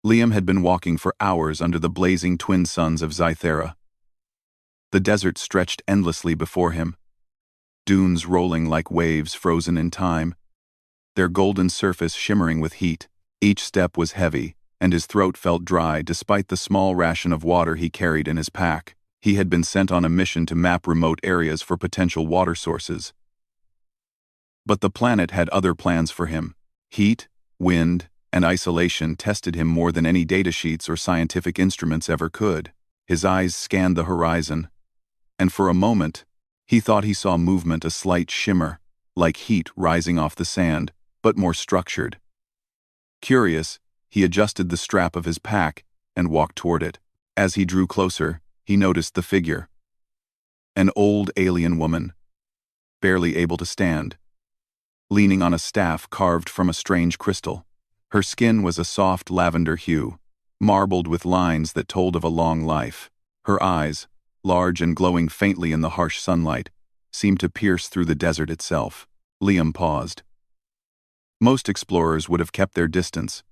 Liam had been walking for hours under the blazing twin suns of Zythera. The desert stretched endlessly before him, dunes rolling like waves frozen in time, their golden surface shimmering with heat. Each step was heavy, and his throat felt dry despite the small ration of water he carried in his pack. He had been sent on a mission to map remote areas for potential water sources. But the planet had other plans for him. Heat, wind, and isolation tested him more than any datasheets or scientific instruments ever could. His eyes scanned the horizon, and for a moment, he thought he saw movement, a slight shimmer, like heat rising off the sand, but more structured. Curious, he adjusted the strap of his pack and walked toward it. As he drew closer, he noticed the figure. An old alien woman, barely able to stand, leaning on a staff carved from a strange crystal. Her skin was a soft lavender hue, marbled with lines that told of a long life. Her eyes, large and glowing faintly in the harsh sunlight, seemed to pierce through the desert itself. Liam paused. Most explorers would have kept their distance,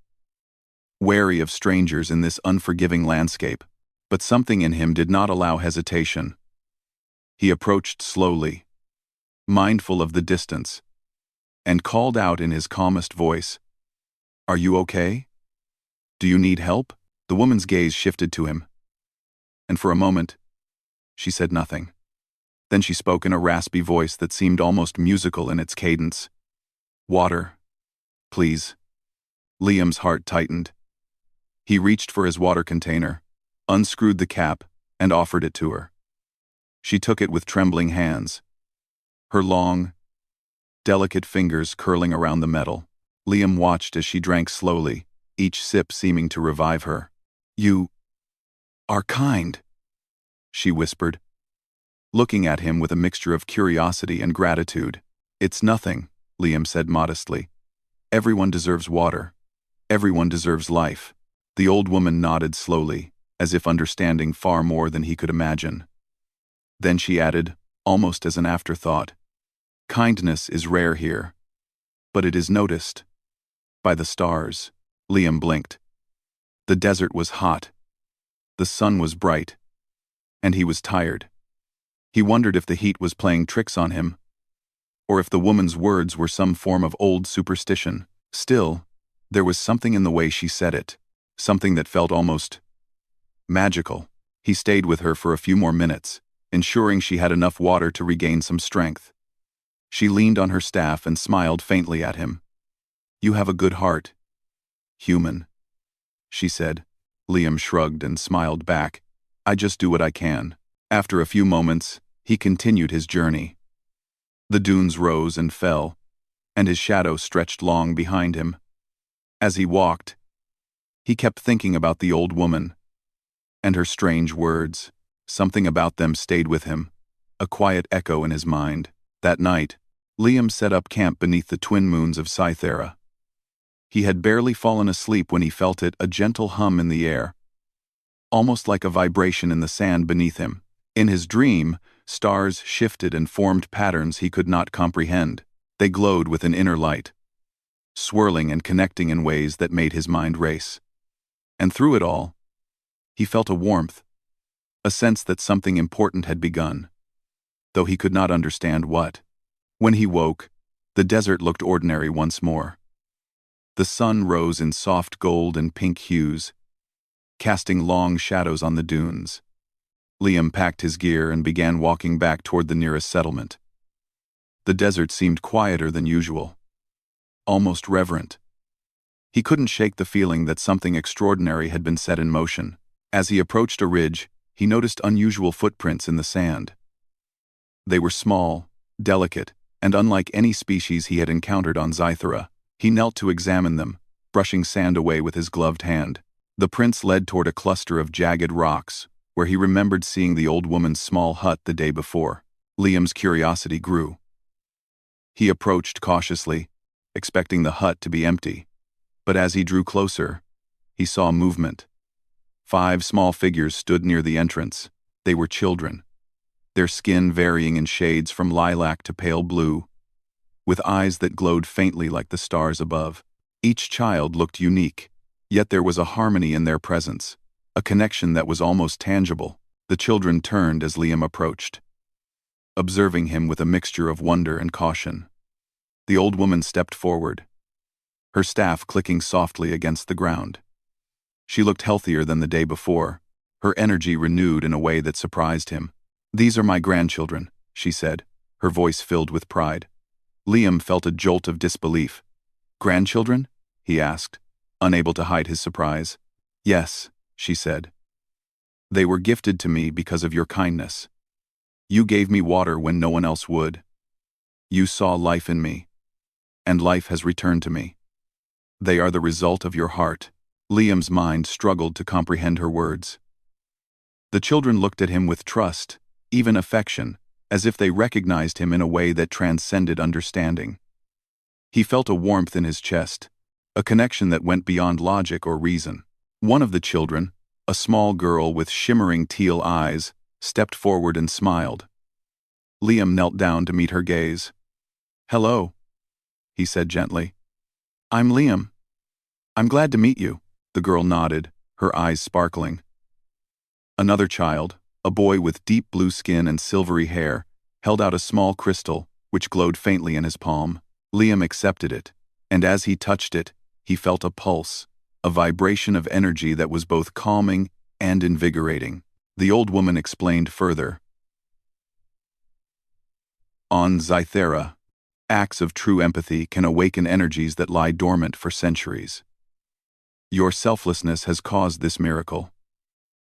wary of strangers in this unforgiving landscape, but something in him did not allow hesitation. He approached slowly, mindful of the distance, and called out in his calmest voice, "Are you okay? Do you need help?" The woman's gaze shifted to him, and for a moment, she said nothing. Then she spoke in a raspy voice that seemed almost musical in its cadence. "Water, please." Liam's heart tightened. He reached for his water container, unscrewed the cap, and offered it to her. She took it with trembling hands, her long, delicate fingers curling around the metal. Liam watched as she drank slowly, each sip seeming to revive her. "You are kind," she whispered, looking at him with a mixture of curiosity and gratitude. "It's nothing," Liam said modestly. "Everyone deserves water. Everyone deserves life." The old woman nodded slowly, as if understanding far more than he could imagine. Then she added, almost as an afterthought, "Kindness is rare here, but it is noticed by the stars." Liam blinked. The desert was hot, the sun was bright, and he was tired. He wondered if the heat was playing tricks on him, or if the woman's words were some form of old superstition. Still, there was something in the way she said it, something that felt almost magical. He stayed with her for a few more minutes, ensuring she had enough water to regain some strength. She leaned on her staff and smiled faintly at him. "You have a good heart, human," she said. Liam shrugged and smiled back. "I just do what I can." After a few moments, he continued his journey. The dunes rose and fell, and his shadow stretched long behind him. As he walked, he kept thinking about the old woman and her strange words. Something about them stayed with him, a quiet echo in his mind. That night, Liam set up camp beneath the twin moons of Zythera. He had barely fallen asleep when he felt it, a gentle hum in the air, almost like a vibration in the sand beneath him. In his dream, stars shifted and formed patterns he could not comprehend. They glowed with an inner light, swirling and connecting in ways that made his mind race. And through it all, he felt a warmth, a sense that something important had begun, though he could not understand what. When he woke, the desert looked ordinary once more. The sun rose in soft gold and pink hues, casting long shadows on the dunes. Liam packed his gear and began walking back toward the nearest settlement. The desert seemed quieter than usual, almost reverent. He couldn't shake the feeling that something extraordinary had been set in motion. As he approached a ridge, he noticed unusual footprints in the sand. They were small, delicate, and unlike any species he had encountered on Zythera. He knelt to examine them, brushing sand away with his gloved hand. The prints led toward a cluster of jagged rocks, where he remembered seeing the old woman's small hut the day before. Liam's curiosity grew. He approached cautiously, expecting the hut to be empty. But as he drew closer, he saw movement. 5 small figures stood near the entrance. They were children, their skin varying in shades from lilac to pale blue, with eyes that glowed faintly like the stars above. Each child looked unique, Yet there was a harmony in their presence, a connection that was almost tangible. The children turned as Liam approached, observing him with a mixture of wonder and caution. The old woman stepped forward, her staff clicking softly against the ground. She looked healthier than the day before, her energy renewed in a way that surprised him. "These are my grandchildren," she said, her voice filled with pride. Liam felt a jolt of disbelief. "Grandchildren?" he asked, unable to hide his surprise. "Yes," she said. "They were gifted to me because of your kindness. You gave me water when no one else would. You saw life in me, and life has returned to me. They are the result of your heart." Liam's mind struggled to comprehend her words. The children looked at him with trust, even affection, as if they recognized him in a way that transcended understanding. He felt a warmth in his chest, a connection that went beyond logic or reason. One of the children, a small girl with shimmering teal eyes, stepped forward and smiled. Liam knelt down to meet her gaze. "Hello," he said gently. "I'm Liam. I'm glad to meet you." The girl nodded, her eyes sparkling. Another child, a boy with deep blue skin and silvery hair, held out a small crystal, which glowed faintly in his palm. Liam accepted it, and as he touched it, he felt a pulse, a vibration of energy that was both calming and invigorating. The old woman explained further. On Sci-Fi, acts of true empathy can awaken energies that lie dormant for centuries. Your selflessness has caused this miracle.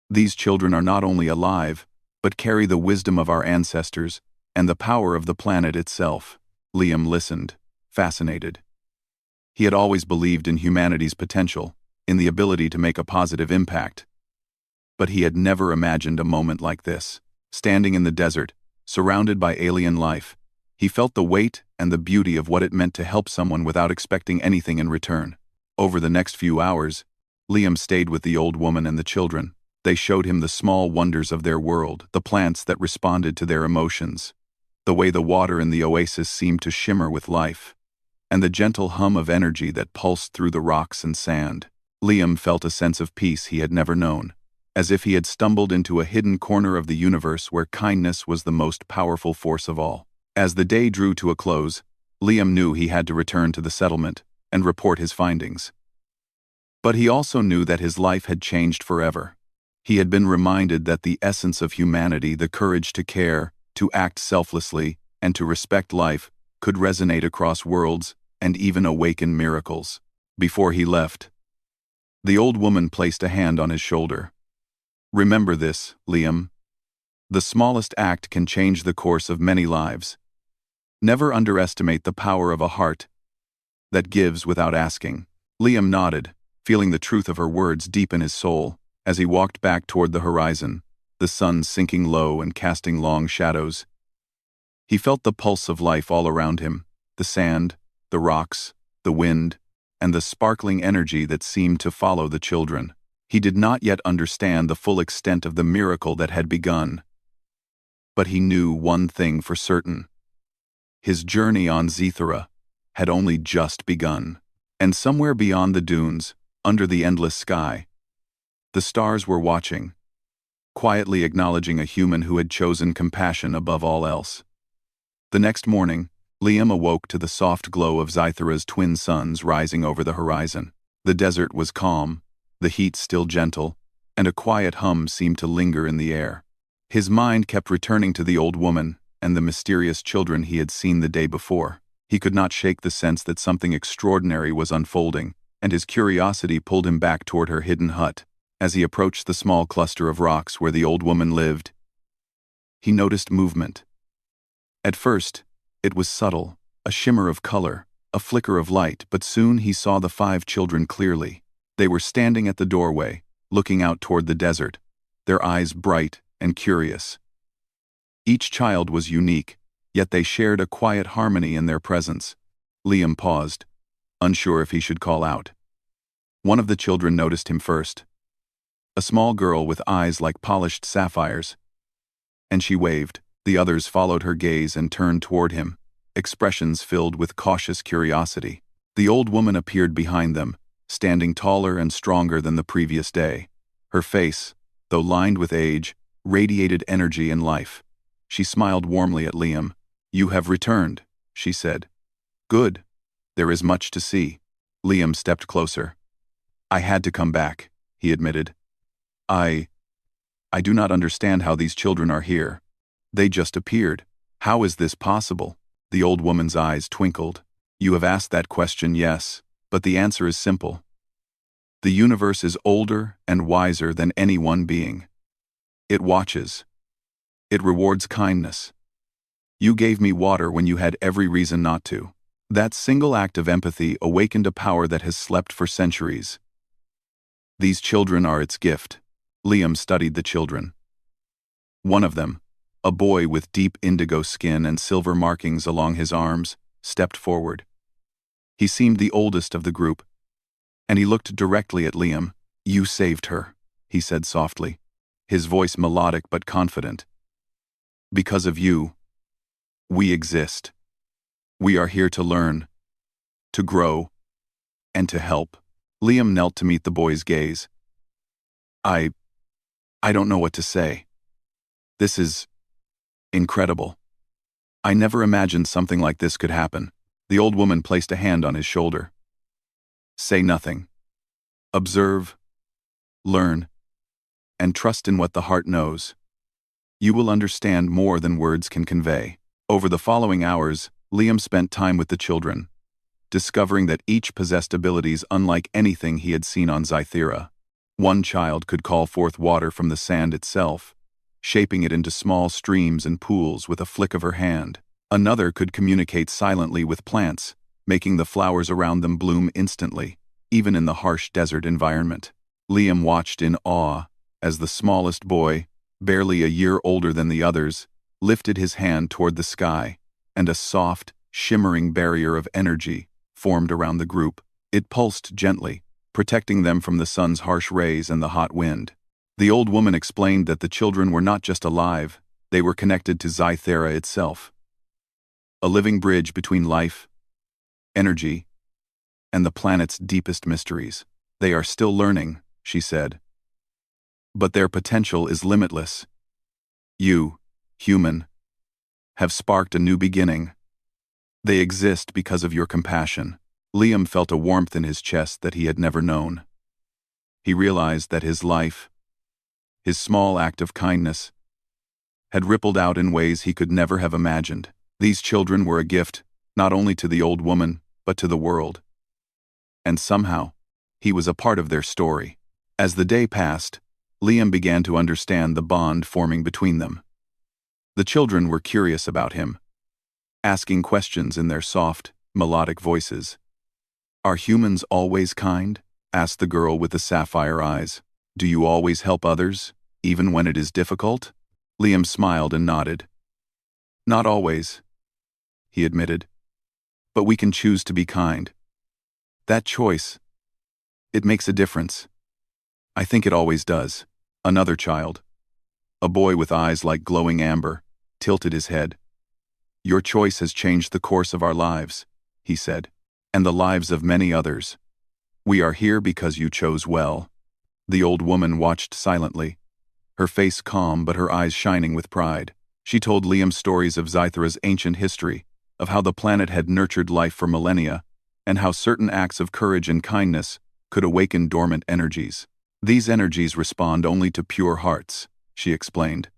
These children are not only alive, but carry the wisdom of our ancestors and the power of the planet itself. Liam listened, fascinated. He had always believed in humanity's potential, in the ability to make a positive impact. But he had never imagined a moment like this. Standing in the desert, surrounded by alien life, he felt the weight and the beauty of what it meant to help someone without expecting anything in return. Over the next few hours, Liam stayed with the old woman and the children. They showed him the small wonders of their world, the plants that responded to their emotions, the way the water in the oasis seemed to shimmer with life, and the gentle hum of energy that pulsed through the rocks and sand. Liam felt a sense of peace he had never known, as if he had stumbled into a hidden corner of the universe where kindness was the most powerful force of all. As the day drew to a close, Liam knew he had to return to the settlement and report his findings. But he also knew that his life had changed forever. He had been reminded that the essence of humanity, the courage to care, to act selflessly, and to respect life, could resonate across worlds and even awaken miracles. Before he left, the old woman placed a hand on his shoulder. "Remember this, Liam. The smallest act can change the course of many lives. Never underestimate the power of a heart that gives without asking." Liam nodded, feeling the truth of her words deep in his soul. As he walked back toward the horizon, the sun sinking low and casting long shadows, he felt the pulse of life all around him, the sand, the rocks, the wind, and the sparkling energy that seemed to follow the children. He did not yet understand the full extent of the miracle that had begun. But he knew one thing for certain. His journey on Sci-Fi had only just begun. And somewhere beyond the dunes, under the endless sky, the stars were watching, quietly acknowledging a human who had chosen compassion above all else. The next morning, Liam awoke to the soft glow of Sci-Fi's twin suns rising over the horizon. The desert was calm, the heat still gentle, and a quiet hum seemed to linger in the air. His mind kept returning to the old woman and the mysterious children he had seen the day before. He could not shake the sense that something extraordinary was unfolding, and his curiosity pulled him back toward her hidden hut. As he approached the small cluster of rocks where the old woman lived, he noticed movement. At first, it was subtle, a shimmer of color, a flicker of light, but soon he saw the 5 children clearly. They were standing at the doorway, looking out toward the desert, their eyes bright and curious. Each child was unique, yet they shared a quiet harmony in their presence. Liam paused, unsure if he should call out. One of the children noticed him first. A small girl with eyes like polished sapphires. And she waved. The others followed her gaze and turned toward him, expressions filled with cautious curiosity. The old woman appeared behind them, standing taller and stronger than the previous day. Her face, though lined with age, radiated energy and life. She smiled warmly at Liam. "You have returned," she said. "Good. There is much to see." Liam stepped closer. "I had to come back," he admitted. I do not understand how these children are here. They just appeared. How is this possible?" The old woman's eyes twinkled. "You have asked that question, yes, but the answer is simple. The universe is older and wiser than any one being. It watches. It rewards kindness. You gave me water when you had every reason not to. That single act of empathy awakened a power that has slept for centuries. These children are its gift." Liam studied the children. One of them, a boy with deep indigo skin and silver markings along his arms, stepped forward. He seemed the oldest of the group, and he looked directly at Liam. "You saved her," he said softly, his voice melodic but confident. "Because of you, we exist. We are here to learn, to grow, and to help." Liam knelt to meet the boy's gaze. I don't know what to say. This is incredible. I never imagined something like this could happen." The old woman placed a hand on his shoulder. "Say nothing. Observe, learn, and trust in what the heart knows. You will understand more than words can convey." Over the following hours, Liam spent time with the children, discovering that each possessed abilities unlike anything he had seen on Zythera. One child could call forth water from the sand itself, shaping it into small streams and pools with a flick of her hand. Another could communicate silently with plants, making the flowers around them bloom instantly, even in the harsh desert environment. Liam watched in awe as the smallest boy, barely a year older than the others, lifted his hand toward the sky, and a soft, shimmering barrier of energy formed around the group. It pulsed gently, protecting them from the sun's harsh rays and the hot wind. The old woman explained that the children were not just alive, they were connected to Zythera itself. A living bridge between life, energy, and the planet's deepest mysteries. "They are still learning," she said. "But their potential is limitless. You, human, have sparked a new beginning. They exist because of your compassion." Liam felt a warmth in his chest that he had never known. He realized that his life, his small act of kindness, had rippled out in ways he could never have imagined. These children were a gift, not only to the old woman, but to the world. And somehow, he was a part of their story. As the day passed, Liam began to understand the bond forming between them. The children were curious about him, asking questions in their soft, melodic voices. "Are humans always kind?" asked the girl with the sapphire eyes. "Do you always help others, even when it is difficult?" Liam smiled and nodded. "Not always," he admitted. "But we can choose to be kind. That choice, it makes a difference. I think it always does." Another child, a boy with eyes like glowing amber, tilted his head. "Your choice has changed the course of our lives," he said, "and the lives of many others. We are here because you chose well." The old woman watched silently, her face calm but her eyes shining with pride. She told Liam stories of Zythera's ancient history, of how the planet had nurtured life for millennia, and how certain acts of courage and kindness could awaken dormant energies. "These energies respond only to pure hearts," she explained.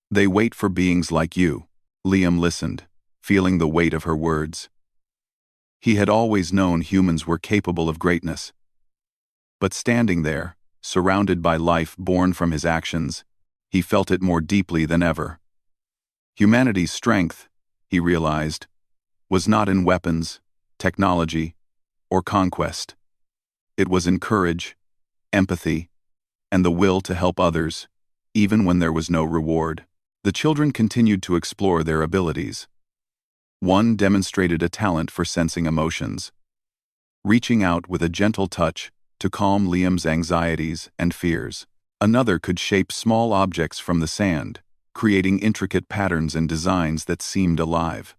"They wait for beings like you." Liam listened, feeling the weight of her words. He had always known humans were capable of greatness. But standing there, surrounded by life born from his actions, he felt it more deeply than ever. Humanity's strength, he realized, was not in weapons, technology, or conquest. It was in courage, empathy, and the will to help others, even when there was no reward. The children continued to explore their abilities. One demonstrated a talent for sensing emotions, reaching out with a gentle touch to calm Liam's anxieties and fears. Another could shape small objects from the sand, creating intricate patterns and designs that seemed alive.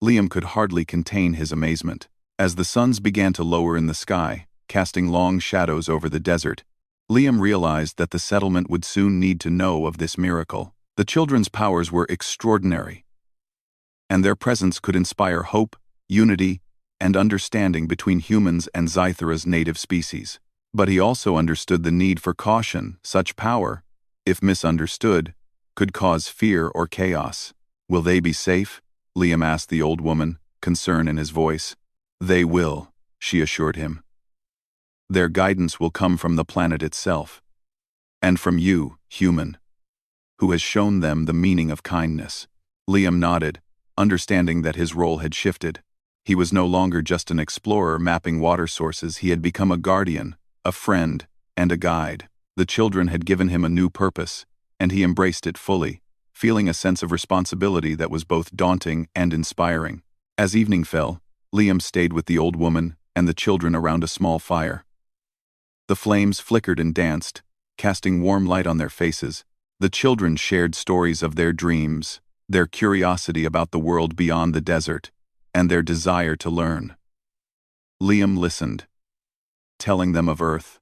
Liam could hardly contain his amazement. As the suns began to lower in the sky, casting long shadows over the desert, Liam realized that the settlement would soon need to know of this miracle. The children's powers were extraordinary, and their presence could inspire hope, unity, and understanding between humans and Zythera's native species. But he also understood the need for caution. Such power, if misunderstood, could cause fear or chaos. "Will they be safe?" Liam asked the old woman, concern in his voice. "They will," she assured him. "Their guidance will come from the planet itself, and from you, human, who has shown them the meaning of kindness." Liam nodded, understanding that his role had shifted. He was no longer just an explorer mapping water sources. He had become a guardian, a friend, and a guide. The children had given him a new purpose, and he embraced it fully, feeling a sense of responsibility that was both daunting and inspiring. As evening fell, Liam stayed with the old woman and the children around a small fire. The flames flickered and danced, casting warm light on their faces. The children shared stories of their dreams, their curiosity about the world beyond the desert, and their desire to learn. Liam listened, telling them of Earth,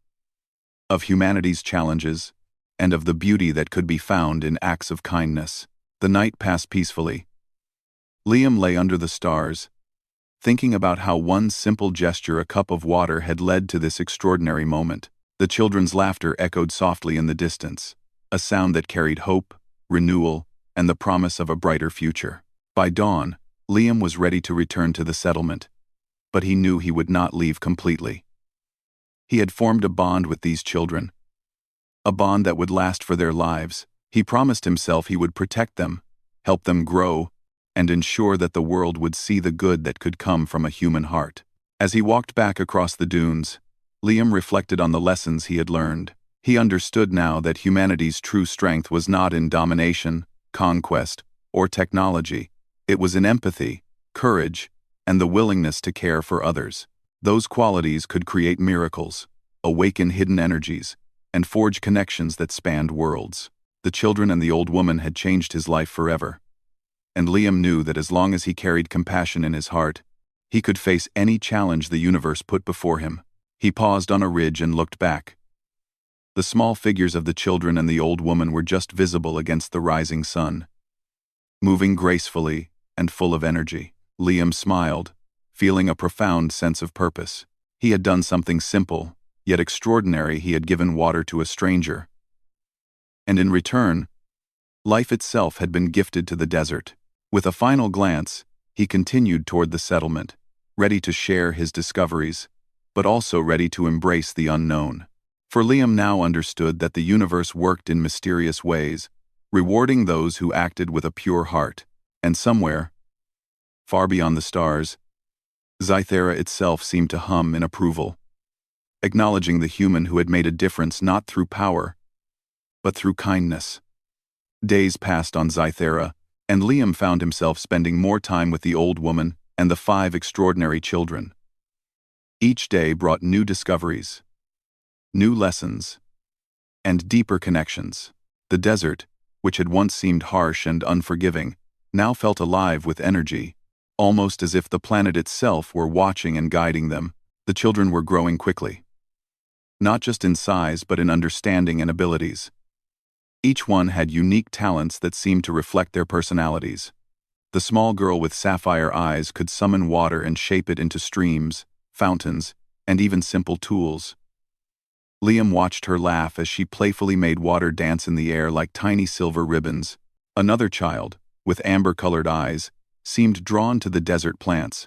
of humanity's challenges, and of the beauty that could be found in acts of kindness. The night passed peacefully. Liam lay under the stars, thinking about how one simple gesture, a cup of water, had led to this extraordinary moment. The children's laughter echoed softly in the distance, a sound that carried hope, renewal, and the promise of a brighter future. By dawn, Liam was ready to return to the settlement, but he knew he would not leave completely. He had formed a bond with these children, a bond that would last for their lives. He promised himself he would protect them, help them grow, and ensure that the world would see the good that could come from a human heart. As he walked back across the dunes, Liam reflected on the lessons he had learned. He understood now that humanity's true strength was not in domination, conquest, or technology. It was in empathy, courage, and the willingness to care for others. Those qualities could create miracles, awaken hidden energies, and forge connections that spanned worlds. The children and the old woman had changed his life forever, and Liam knew that as long as he carried compassion in his heart, he could face any challenge the universe put before him. He paused on a ridge and looked back. The small figures of the children and the old woman were just visible against the rising sun, moving gracefully and full of energy. Liam smiled, feeling a profound sense of purpose. He had done something simple, yet extraordinary. He had given water to a stranger, and in return, life itself had been gifted to the desert. With a final glance, he continued toward the settlement, ready to share his discoveries, but also ready to embrace the unknown. For Liam now understood that the universe worked in mysterious ways, rewarding those who acted with a pure heart. And somewhere, far beyond the stars, Zythera itself seemed to hum in approval, acknowledging the human who had made a difference not through power, but through kindness. Days passed on Zythera, and Liam found himself spending more time with the old woman and the 5 extraordinary children. Each day brought new discoveries, new lessons, and deeper connections. The desert, which had once seemed harsh and unforgiving, now felt alive with energy, almost as if the planet itself were watching and guiding them. The children were growing quickly, not just in size but in understanding and abilities. Each one had unique talents that seemed to reflect their personalities. The small girl with sapphire eyes could summon water and shape it into streams, fountains, and even simple tools. Liam watched her laugh as she playfully made water dance in the air like tiny silver ribbons. Another child, with amber-colored eyes, seemed drawn to the desert plants,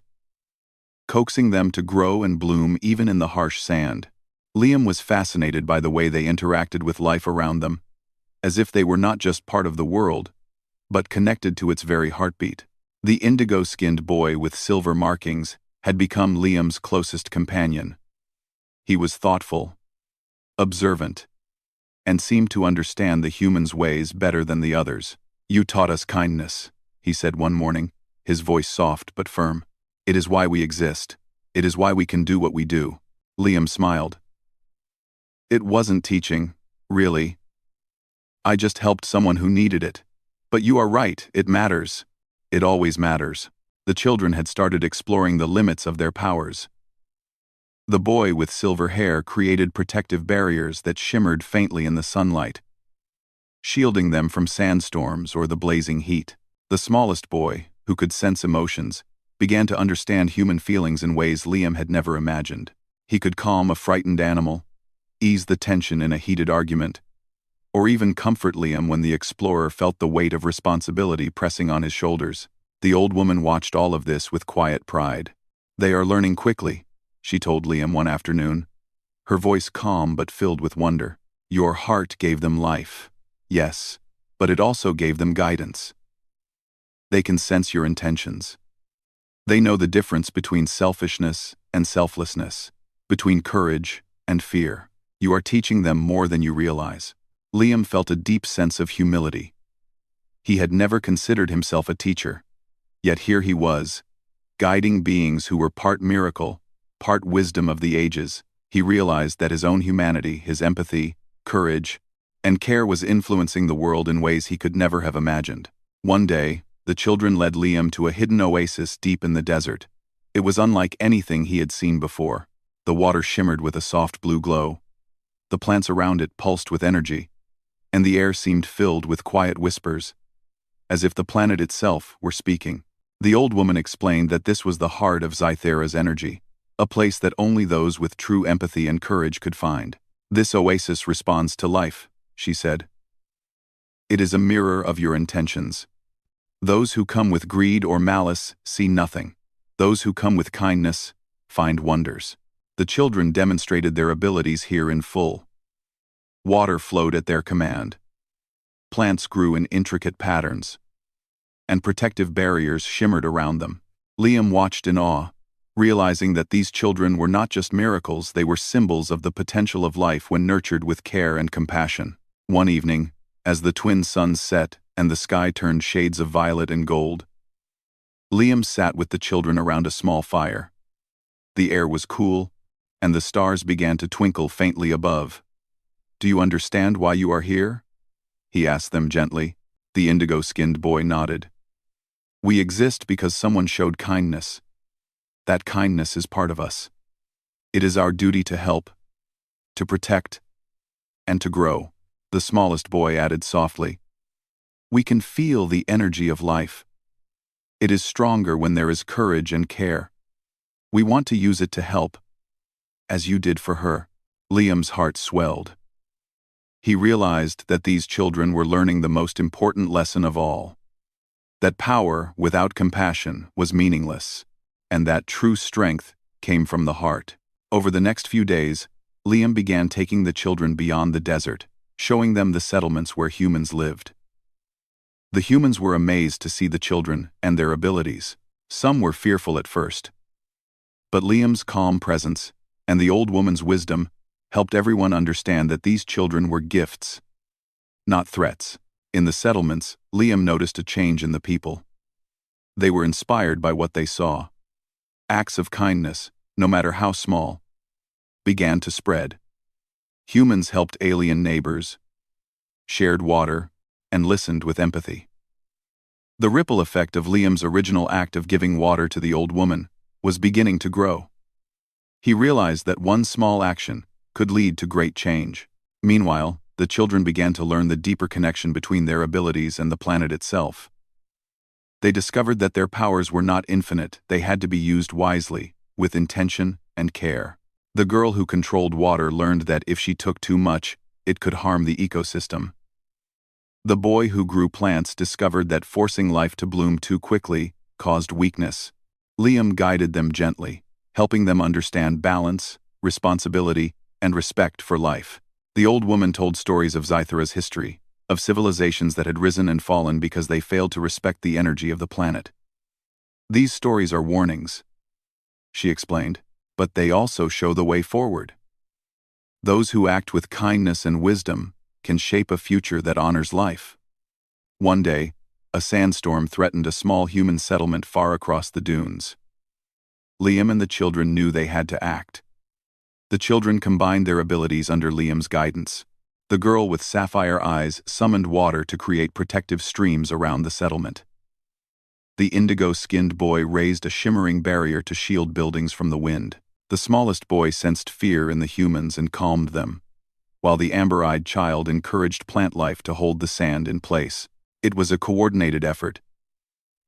coaxing them to grow and bloom even in the harsh sand. Liam was fascinated by the way they interacted with life around them, as if they were not just part of the world, but connected to its very heartbeat. The indigo-skinned boy with silver markings had become Liam's closest companion. He was thoughtful, observant, and seemed to understand the human's ways better than the others. "You taught us kindness," he said one morning, his voice soft but firm. "It is why we exist. It is why we can do what we do." Liam smiled. "It wasn't teaching, really. I just helped someone who needed it. But you are right, it matters. It always matters." The children had started exploring the limits of their powers. The boy with silver hair created protective barriers that shimmered faintly in the sunlight, shielding them from sandstorms or the blazing heat. The smallest boy, who could sense emotions, began to understand human feelings in ways Liam had never imagined. He could calm a frightened animal, ease the tension in a heated argument, or even comfort Liam when the explorer felt the weight of responsibility pressing on his shoulders. The old woman watched all of this with quiet pride. "They are learning quickly," she told Liam one afternoon, her voice calm but filled with wonder. "Your heart gave them life, yes, but it also gave them guidance. They can sense your intentions. They know the difference between selfishness and selflessness, between courage and fear. You are teaching them more than you realize." Liam felt a deep sense of humility. He had never considered himself a teacher, yet here he was, guiding beings who were part miracle, part wisdom of the ages. He realized that his own humanity, his empathy, courage, and care was influencing the world in ways he could never have imagined. One day, the children led Liam to a hidden oasis deep in the desert. It was unlike anything he had seen before. The water shimmered with a soft blue glow. The plants around it pulsed with energy, and the air seemed filled with quiet whispers, as if the planet itself were speaking. The old woman explained that this was the heart of Sci-Fi's energy, a place that only those with true empathy and courage could find. "This oasis responds to life," she said. "It is a mirror of your intentions. Those who come with greed or malice see nothing. Those who come with kindness find wonders." The children demonstrated their abilities here in full. Water flowed at their command. Plants grew in intricate patterns, and protective barriers shimmered around them. Liam watched in awe, realizing that these children were not just miracles, they were symbols of the potential of life when nurtured with care and compassion. One evening, as the twin suns set and the sky turned shades of violet and gold, Liam sat with the children around a small fire. The air was cool, and the stars began to twinkle faintly above. "Do you understand why you are here?" he asked them gently. The indigo-skinned boy nodded. "We exist because someone showed kindness. That kindness is part of us. It is our duty to help, to protect, and to grow." The smallest boy added softly, "We can feel the energy of life. It is stronger when there is courage and care. We want to use it to help, as you did for her." Liam's heart swelled. He realized that these children were learning the most important lesson of all, that power without compassion was meaningless, and that true strength came from the heart. Over the next few days, Liam began taking the children beyond the desert, showing them the settlements where humans lived. The humans were amazed to see the children and their abilities. Some were fearful at first, but Liam's calm presence and the old woman's wisdom helped everyone understand that these children were gifts, not threats. In the settlements, Liam noticed a change in the people. They were inspired by what they saw. Acts of kindness, no matter how small, began to spread. Humans helped alien neighbors, shared water, and listened with empathy. The ripple effect of Liam's original act of giving water to the old woman was beginning to grow. He realized that one small action could lead to great change. Meanwhile, the children began to learn the deeper connection between their abilities and the planet itself. They discovered that their powers were not infinite, they had to be used wisely, with intention and care. The girl who controlled water learned that if she took too much, it could harm the ecosystem. The boy who grew plants discovered that forcing life to bloom too quickly caused weakness. Liam guided them gently, helping them understand balance, responsibility, and respect for life. The old woman told stories of Sci-Fi's history, of civilizations that had risen and fallen because they failed to respect the energy of the planet. "These stories are warnings," she explained, "but they also show the way forward. Those who act with kindness and wisdom can shape a future that honors life." One day, a sandstorm threatened a small human settlement far across the dunes. Liam and the children knew they had to act. The children combined their abilities under Liam's guidance. The girl with sapphire eyes summoned water to create protective streams around the settlement. The indigo-skinned boy raised a shimmering barrier to shield buildings from the wind. The smallest boy sensed fear in the humans and calmed them, while the amber-eyed child encouraged plant life to hold the sand in place. It was a coordinated effort,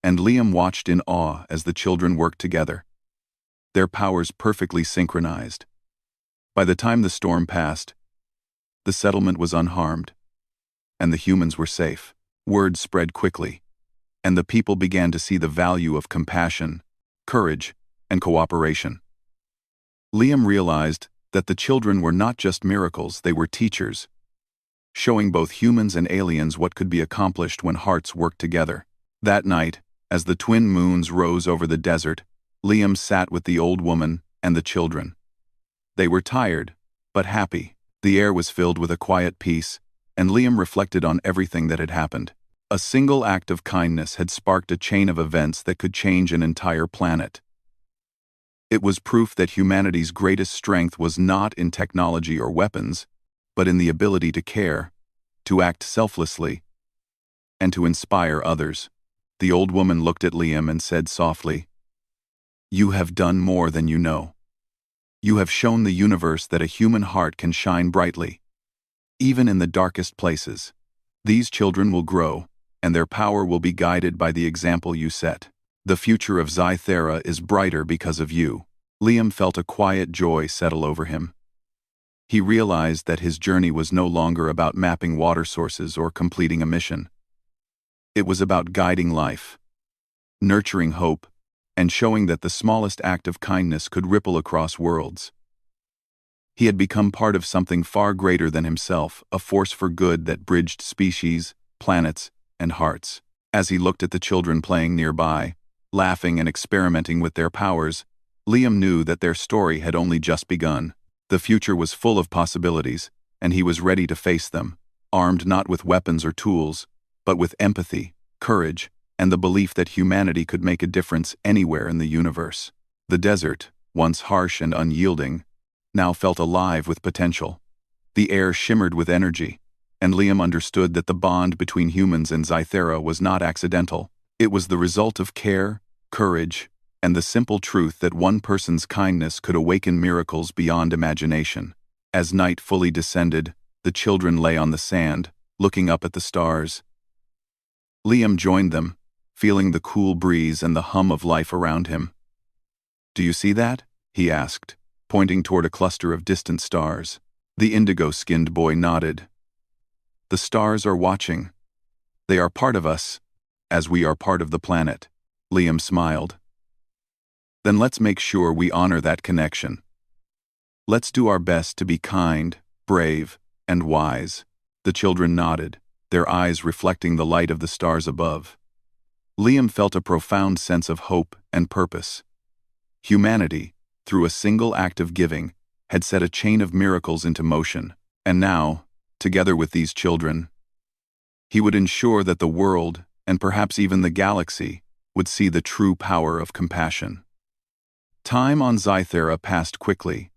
and Liam watched in awe as the children worked together, their powers perfectly synchronized. By the time the storm passed, the settlement was unharmed, and the humans were safe. Word spread quickly, and the people began to see the value of compassion, courage, and cooperation. Liam realized that the children were not just miracles, they were teachers, showing both humans and aliens what could be accomplished when hearts worked together. That night, as the twin moons rose over the desert, Liam sat with the old woman and the children. They were tired, but happy. The air was filled with a quiet peace, and Liam reflected on everything that had happened. A single act of kindness had sparked a chain of events that could change an entire planet. It was proof that humanity's greatest strength was not in technology or weapons, but in the ability to care, to act selflessly, and to inspire others. The old woman looked at Liam and said softly, "You have done more than you know. You have shown the universe that a human heart can shine brightly, even in the darkest places. These children will grow, and their power will be guided by the example you set. The future of Sci-Fi is brighter because of you." Liam felt a quiet joy settle over him. He realized that his journey was no longer about mapping water sources or completing a mission. It was about guiding life, nurturing hope, and showing that the smallest act of kindness could ripple across worlds. He had become part of something far greater than himself, a force for good that bridged species, planets, and hearts. As he looked at the children playing nearby, laughing and experimenting with their powers, Liam knew that their story had only just begun. The future was full of possibilities, and he was ready to face them, armed not with weapons or tools, but with empathy, courage, and the belief that humanity could make a difference anywhere in the universe. The desert, once harsh and unyielding, now felt alive with potential. The air shimmered with energy, and Liam understood that the bond between humans and Sci-Fi was not accidental. It was the result of care, courage, and the simple truth that one person's kindness could awaken miracles beyond imagination. As night fully descended, the children lay on the sand, looking up at the stars. Liam joined them, feeling the cool breeze and the hum of life around him. "Do you see that?" he asked, pointing toward a cluster of distant stars. The indigo-skinned boy nodded. "The stars are watching. They are part of us, as we are part of the planet." Liam smiled. "Then let's make sure we honor that connection. Let's do our best to be kind, brave, and wise." The children nodded, their eyes reflecting the light of the stars above. Liam felt a profound sense of hope and purpose. Humanity, through a single act of giving, had set a chain of miracles into motion, and now, together with these children, he would ensure that the world, and perhaps even the galaxy, would see the true power of compassion. Time on Sci-Fi passed quickly,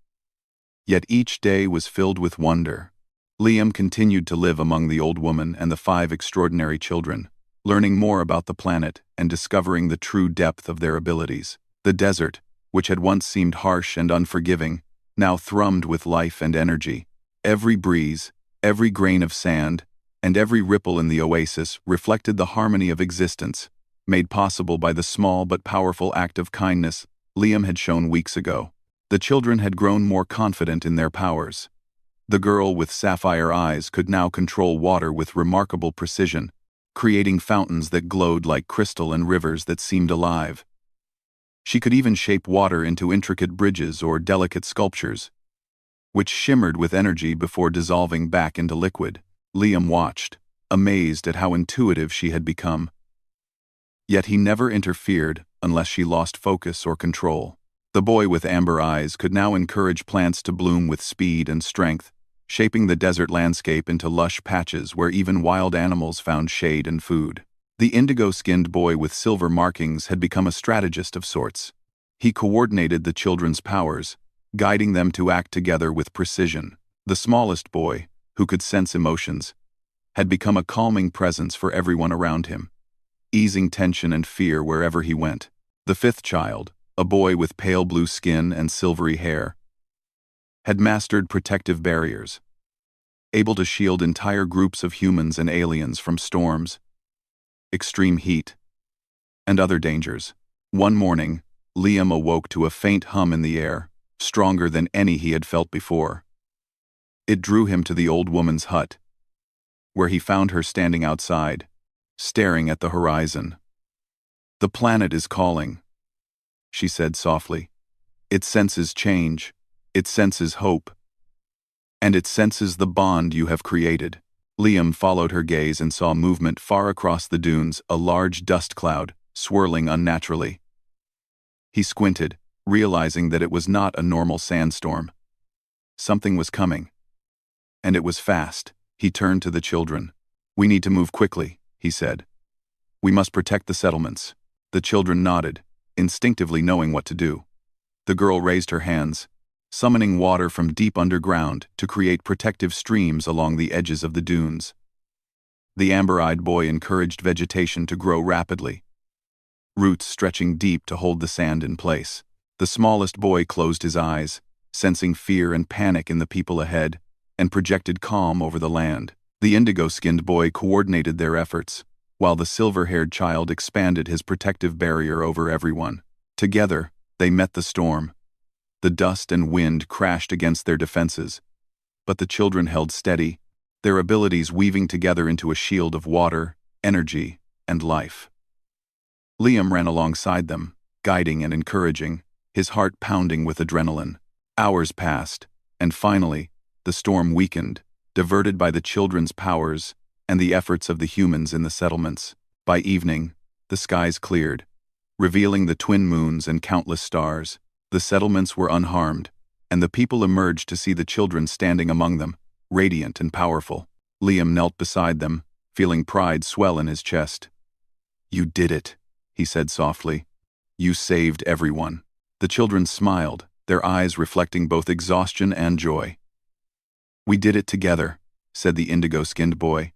yet each day was filled with wonder. Liam continued to live among the old woman and the 5 extraordinary children, learning more about the planet and discovering the true depth of their abilities. The desert, which had once seemed harsh and unforgiving, now thrummed with life and energy. Every breeze, every grain of sand, and every ripple in the oasis reflected the harmony of existence, made possible by the small but powerful act of kindness Liam had shown weeks ago. The children had grown more confident in their powers. The girl with sapphire eyes could now control water with remarkable precision, creating fountains that glowed like crystal and rivers that seemed alive. She could even shape water into intricate bridges or delicate sculptures, which shimmered with energy before dissolving back into liquid. Liam watched, amazed at how intuitive she had become. Yet he never interfered unless she lost focus or control. The boy with amber eyes could now encourage plants to bloom with speed and strength, shaping the desert landscape into lush patches where even wild animals found shade and food. The indigo-skinned boy with silver markings had become a strategist of sorts. He coordinated the children's powers, guiding them to act together with precision. The smallest boy, who could sense emotions, had become a calming presence for everyone around him, easing tension and fear wherever he went. The 5th child, a boy with pale blue skin and silvery hair, had mastered protective barriers, able to shield entire groups of humans and aliens from storms, extreme heat, and other dangers. One morning, Liam awoke to a faint hum in the air, stronger than any he had felt before. It drew him to the old woman's hut, where he found her standing outside, staring at the horizon. "The planet is calling," she said softly. "It senses change, it senses hope, and it senses the bond you have created." Liam followed her gaze and saw movement far across the dunes, a large dust cloud, swirling unnaturally. He squinted, realizing that it was not a normal sandstorm. Something was coming. And it was fast. He turned to the children. "We need to move quickly," he said. "We must protect the settlements." The children nodded, instinctively knowing what to do. The girl raised her hands, summoning water from deep underground to create protective streams along the edges of the dunes. The amber-eyed boy encouraged vegetation to grow rapidly, roots stretching deep to hold the sand in place. The smallest boy closed his eyes, sensing fear and panic in the people ahead, and projected calm over the land. The indigo-skinned boy coordinated their efforts, while the silver-haired child expanded his protective barrier over everyone. Together, they met the storm. The dust and wind crashed against their defenses, but the children held steady, their abilities weaving together into a shield of water, energy, and life. Liam ran alongside them, guiding and encouraging, his heart pounding with adrenaline. Hours passed, and finally, the storm weakened, diverted by the children's powers and the efforts of the humans in the settlements. By evening, the skies cleared, revealing the twin moons and countless stars. The settlements were unharmed, and the people emerged to see the children standing among them, radiant and powerful. Liam knelt beside them, feeling pride swell in his chest. "You did it," he said softly. "You saved everyone." The children smiled, their eyes reflecting both exhaustion and joy. "We did it together," said the indigo-skinned boy.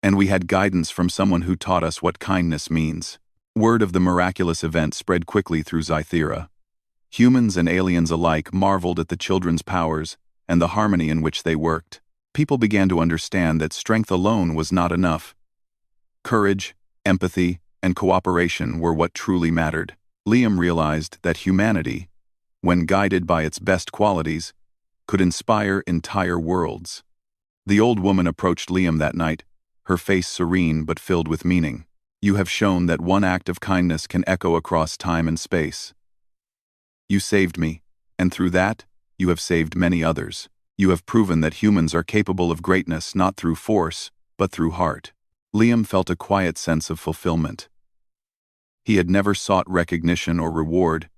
"And we had guidance from someone who taught us what kindness means." Word of the miraculous event spread quickly through Sci-Fi. Humans and aliens alike marveled at the children's powers and the harmony in which they worked. People began to understand that strength alone was not enough. Courage, empathy, and cooperation were what truly mattered. Liam realized that humanity, when guided by its best qualities, could inspire entire worlds. The old woman approached Liam that night, her face serene but filled with meaning. "You have shown that one act of kindness can echo across time and space. You saved me, and through that, you have saved many others. You have proven that humans are capable of greatness not through force, but through heart." Liam felt a quiet sense of fulfillment. He had never sought recognition or reward,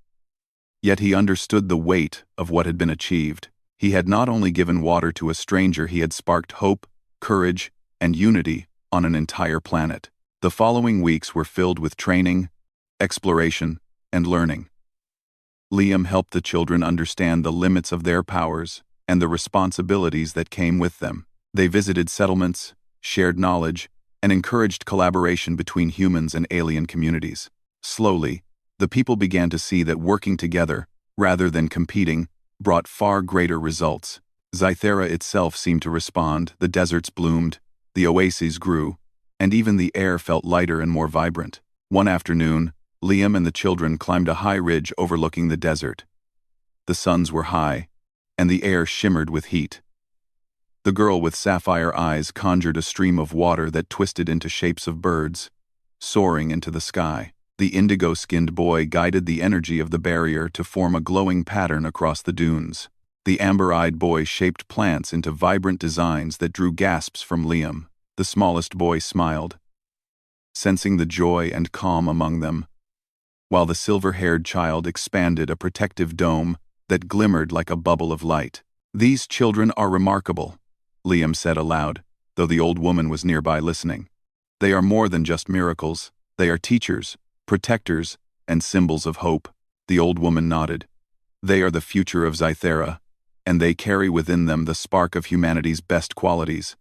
yet he understood the weight of what had been achieved. He had not only given water to a stranger, he had sparked hope, courage, and unity on an entire planet. The following weeks were filled with training, exploration, and learning. Liam helped the children understand the limits of their powers and the responsibilities that came with them. They visited settlements, shared knowledge, and encouraged collaboration between humans and alien communities. Slowly, the people began to see that working together, rather than competing, brought far greater results. Sci-Fi itself seemed to respond. The deserts bloomed, the oases grew, and even the air felt lighter and more vibrant. One afternoon, Liam and the children climbed a high ridge overlooking the desert. The suns were high, and the air shimmered with heat. The girl with sapphire eyes conjured a stream of water that twisted into shapes of birds, soaring into the sky. The indigo-skinned boy guided the energy of the barrier to form a glowing pattern across the dunes. The amber-eyed boy shaped plants into vibrant designs that drew gasps from Liam. The smallest boy smiled, sensing the joy and calm among them, while the silver-haired child expanded a protective dome that glimmered like a bubble of light. "These children are remarkable," Liam said aloud, though the old woman was nearby listening. "They are more than just miracles. They are teachers, protectors, and symbols of hope." The old woman nodded. "They are the future of Sci-Fi, and they carry within them the spark of humanity's best qualities.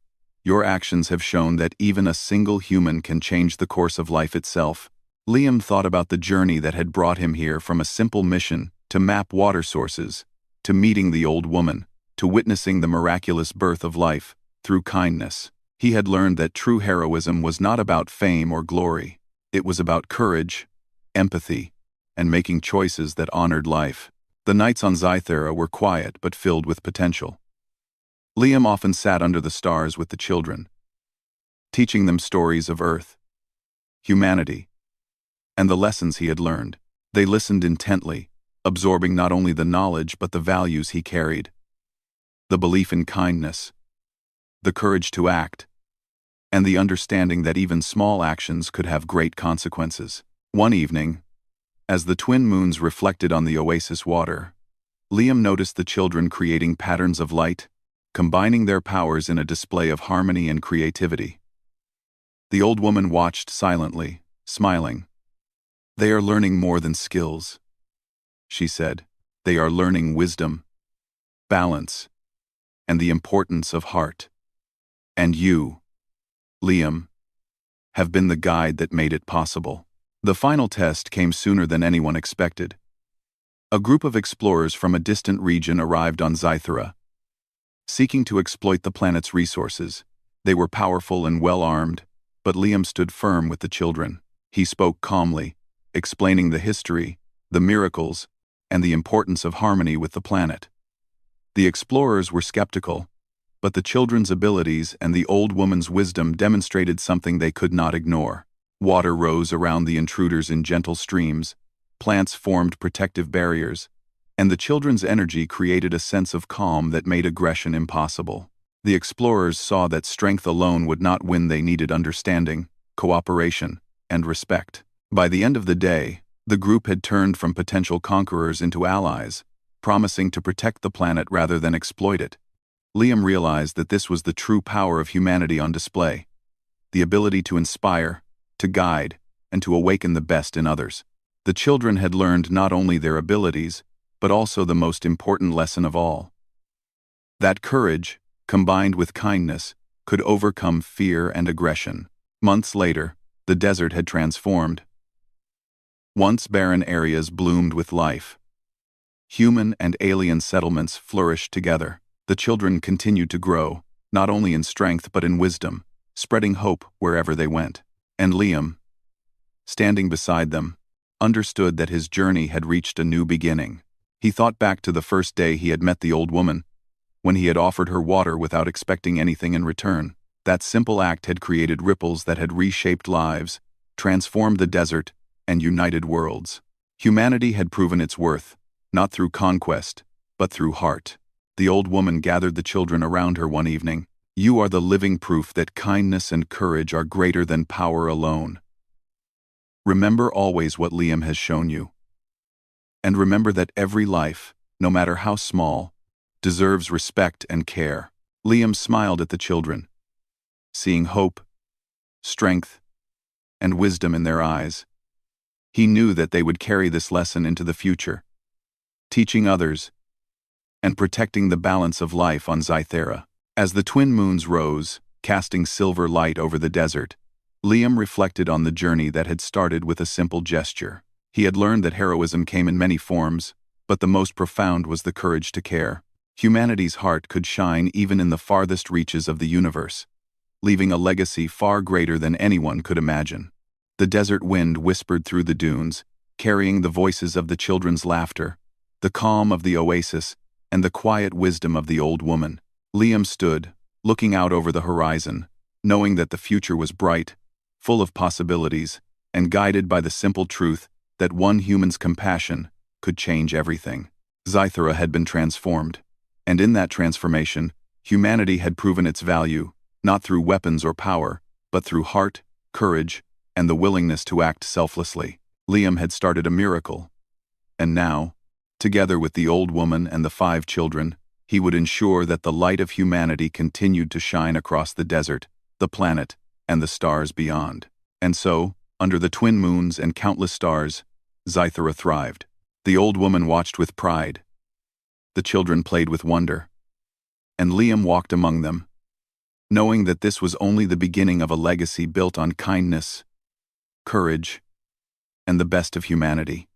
Your actions have shown that even a single human can change the course of life itself." Liam thought about the journey that had brought him here, from a simple mission to map water sources, to meeting the old woman, to witnessing the miraculous birth of life through kindness. He had learned that true heroism was not about fame or glory. It was about courage, empathy, and making choices that honored life. The nights on Sci-Fi were quiet but filled with potential. Liam often sat under the stars with the children, teaching them stories of Earth, humanity, and the lessons he had learned. They listened intently, absorbing not only the knowledge but the values he carried: the belief in kindness, the courage to act, and the understanding that even small actions could have great consequences. One evening, as the twin moons reflected on the oasis water, Liam noticed the children creating patterns of light, combining their powers in a display of harmony and creativity. The old woman watched silently, smiling. "They are learning more than skills," she said. "They are learning wisdom, balance, and the importance of heart. And you, Liam, have been the guide that made it possible." The final test came sooner than anyone expected. A group of explorers from a distant region arrived on Sci-Fi, seeking to exploit the planet's resources. They were powerful and well-armed, but Liam stood firm with the children. He spoke calmly, explaining the history, the miracles, and the importance of harmony with the planet. The explorers were skeptical, but the children's abilities and the old woman's wisdom demonstrated something they could not ignore. Water rose around the intruders in gentle streams, plants formed protective barriers, and the children's energy created a sense of calm that made aggression impossible. The explorers saw that strength alone would not win. They needed understanding, cooperation, and respect. By the end of the day, the group had turned from potential conquerors into allies, promising to protect the planet rather than exploit it. Liam realized that this was the true power of humanity on display: the ability to inspire, to guide, and to awaken the best in others. The children had learned not only their abilities, but also the most important lesson of all: that courage, combined with kindness, could overcome fear and aggression. Months later, the desert had transformed. Once barren areas bloomed with life. Human and alien settlements flourished together. The children continued to grow, not only in strength but in wisdom, spreading hope wherever they went. And Liam, standing beside them, understood that his journey had reached a new beginning. He thought back to the first day he had met the old woman, when he had offered her water without expecting anything in return. That simple act had created ripples that had reshaped lives, transformed the desert, and united worlds. Humanity had proven its worth, not through conquest, but through heart. The old woman gathered the children around her one evening. "You are the living proof that kindness and courage are greater than power alone. Remember always what Liam has shown you. And remember that every life, no matter how small, deserves respect and care." Liam smiled at the children, seeing hope, strength, and wisdom in their eyes. He knew that they would carry this lesson into the future, teaching others and protecting the balance of life on Sci-Fi. As the twin moons rose, casting silver light over the desert, Liam reflected on the journey that had started with a simple gesture. He had learned that heroism came in many forms, but the most profound was the courage to care. Humanity's heart could shine even in the farthest reaches of the universe, leaving a legacy far greater than anyone could imagine. The desert wind whispered through the dunes, carrying the voices of the children's laughter, the calm of the oasis, and the quiet wisdom of the old woman. Liam stood, looking out over the horizon, knowing that the future was bright, full of possibilities, and guided by the simple truth that one human's compassion could change everything. Sci-Fi had been transformed, and in that transformation, humanity had proven its value, not through weapons or power, but through heart, courage, and the willingness to act selflessly. Liam had started a miracle, and now, together with the old woman and the 5 children, he would ensure that the light of humanity continued to shine across the desert, the planet, and the stars beyond. And so, under the twin moons and countless stars, Sci-Fi thrived. The old woman watched with pride. The children played with wonder. And Liam walked among them, knowing that this was only the beginning of a legacy built on kindness, courage, and the best of humanity.